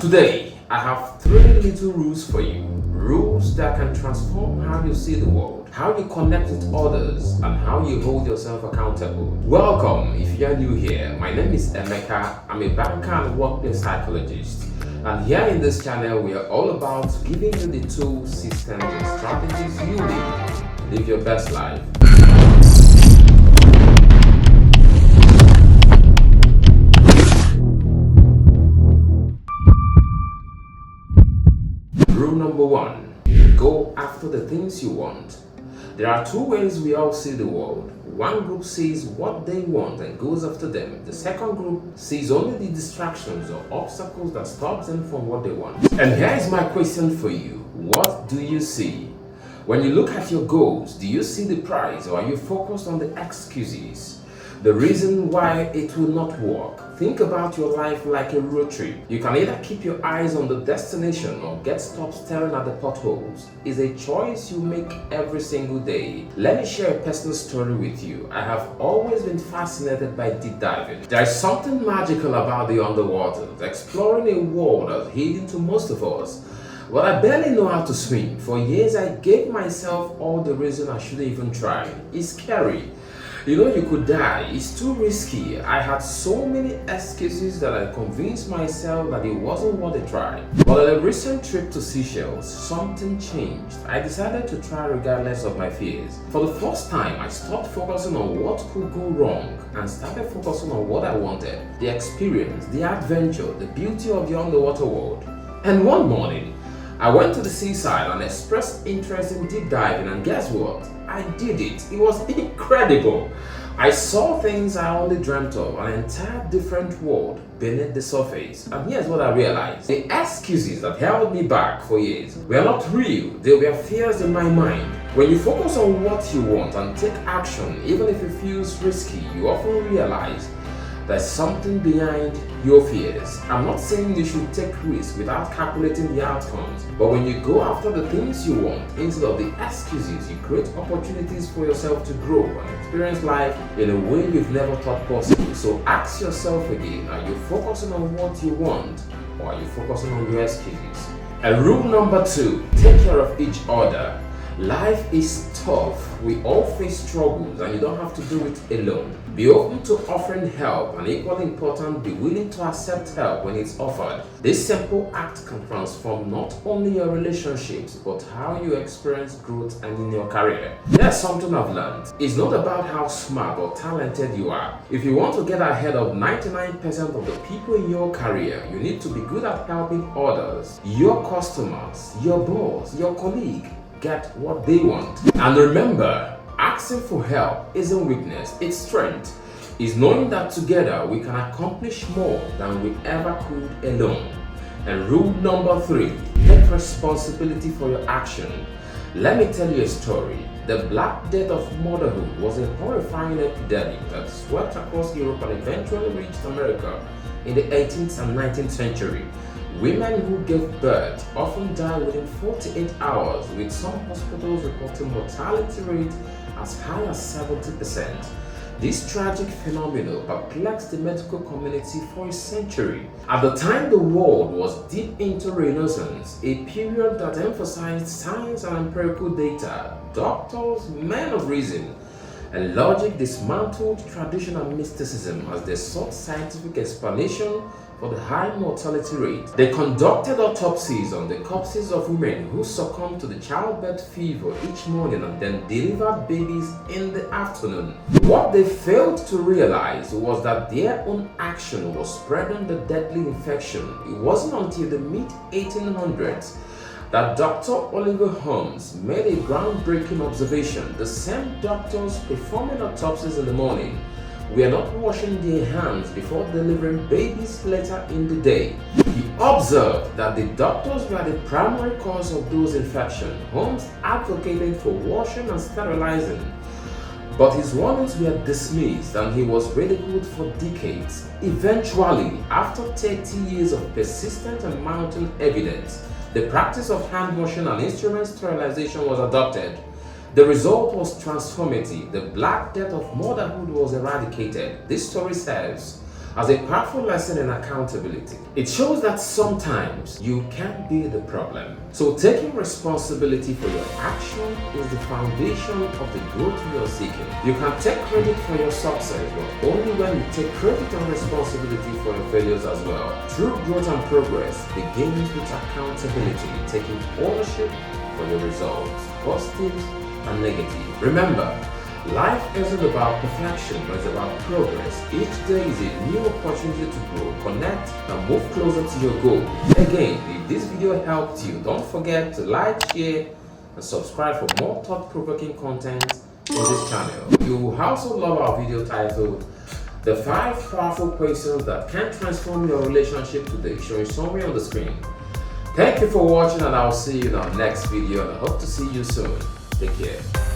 Today, I have three little rules for you. Rules that can transform how you see the world, how you connect with others, and how you hold yourself accountable. Welcome if you're new here. My name is Emeka. I'm a banker and workplace psychologist. And here in this channel, we are all about giving you the tools, systems, and strategies you need to live your best life. Rule number one, go after the things you want. There are two ways we all see the world. One group sees what they want and goes after them. The second group sees only the distractions or obstacles that stop them from what they want. And here is my question for you. What do you see? When you look at your goals, do you see the prize or are you focused on the excuses? The reason why it will not work. Think about your life like a road trip. You can either keep your eyes on the destination or get stopped staring at the potholes. It's a choice you make every single day. Let me share a personal story with you. I have always been fascinated by deep diving. There is something magical about the underwater, exploring a world that's hidden to most of us. But I barely know how to swim. For years I gave myself all the reason I shouldn't even try. It's scary. You could die. It's too risky. I had so many excuses that I convinced myself that it wasn't worth a try. But at a recent trip to Seychelles, something changed. I decided to try regardless of my fears. For the first time, I stopped focusing on what could go wrong and started focusing on what I wanted. The experience, the adventure, the beauty of the underwater world. And one morning, I went to the seaside and expressed interest in deep diving, and guess what? I did it. It was incredible. I saw things I only dreamt of, an entire different world beneath the surface. And here's what I realized. The excuses that held me back for years were not real. They were fears in my mind. When you focus on what you want and take action, even if it feels risky, you often realize there's something behind your fears. I'm not saying you should take risks without calculating the outcomes, but when you go after the things you want instead of the excuses, you create opportunities for yourself to grow and experience life in a way you've never thought possible. So ask yourself again, are you focusing on what you want or are you focusing on your excuses? And rule number two, take care of each other. Life is tough. We all face struggles and you don't have to do it alone. Be open to offering help and equally important, be willing to accept help when it's offered. This simple act can transform not only your relationships but how you experience growth and in your career. There's something I've learned. It's not about how smart or talented you are. If you want to get ahead of 99% of the people in your career, you need to be good at helping others, your customers, your boss, your colleague get what they want. And remember, asking for help isn't weakness, it's strength. It's knowing that together we can accomplish more than we ever could alone. And rule number three, take responsibility for your action. Let me tell you a story. The Black Death of motherhood was a horrifying epidemic that swept across Europe and eventually reached America in the 18th and 19th century. Women who gave birth often die within 48 hours, with some hospitals reporting mortality rate as high as 70%. This tragic phenomenon perplexed the medical community for a century. At the time, the world was deep into Renaissance, a period that emphasized science and empirical data. Doctors, men of reason and logic, dismantled tradition and mysticism as they sought scientific explanation for the high mortality rate. They conducted autopsies on the corpses of women who succumbed to the childbirth fever each morning and then delivered babies in the afternoon. What they failed to realize was that their own action was spreading the deadly infection. It wasn't until the mid-1800s that Dr. Oliver Holmes made a groundbreaking observation. The same doctors performing autopsies in the morning were not washing their hands before delivering babies later in the day. He observed that the doctors were the primary cause of those infections. Holmes advocated for washing and sterilizing, but his warnings were dismissed and he was ridiculed for decades. Eventually, after 30 years of persistent and mounting evidence, the practice of hand washing and instrument sterilization was adopted. The result was transformative. The Black Death of motherhood was eradicated. This story serves as a powerful lesson in accountability. It shows that sometimes you can't be the problem. So taking responsibility for your action is the foundation of the growth you are seeking. You can take credit for your success, but only when you take credit and responsibility for your failures as well. True growth and progress begins with accountability, taking ownership for your results, positive and negative. Remember, life isn't about perfection, but it's about progress. Each day is a new opportunity to grow, connect, and move closer to your goal. Again, if this video helped you, don't forget to like, share, and subscribe for more thought-provoking content in this channel. You will also love our video titled The 5 Powerful Questions That Can Transform Your Relationship Today, showing somewhere on the screen. Thank you for watching, and I'll see you in our next video, and I hope to see you soon. Take care.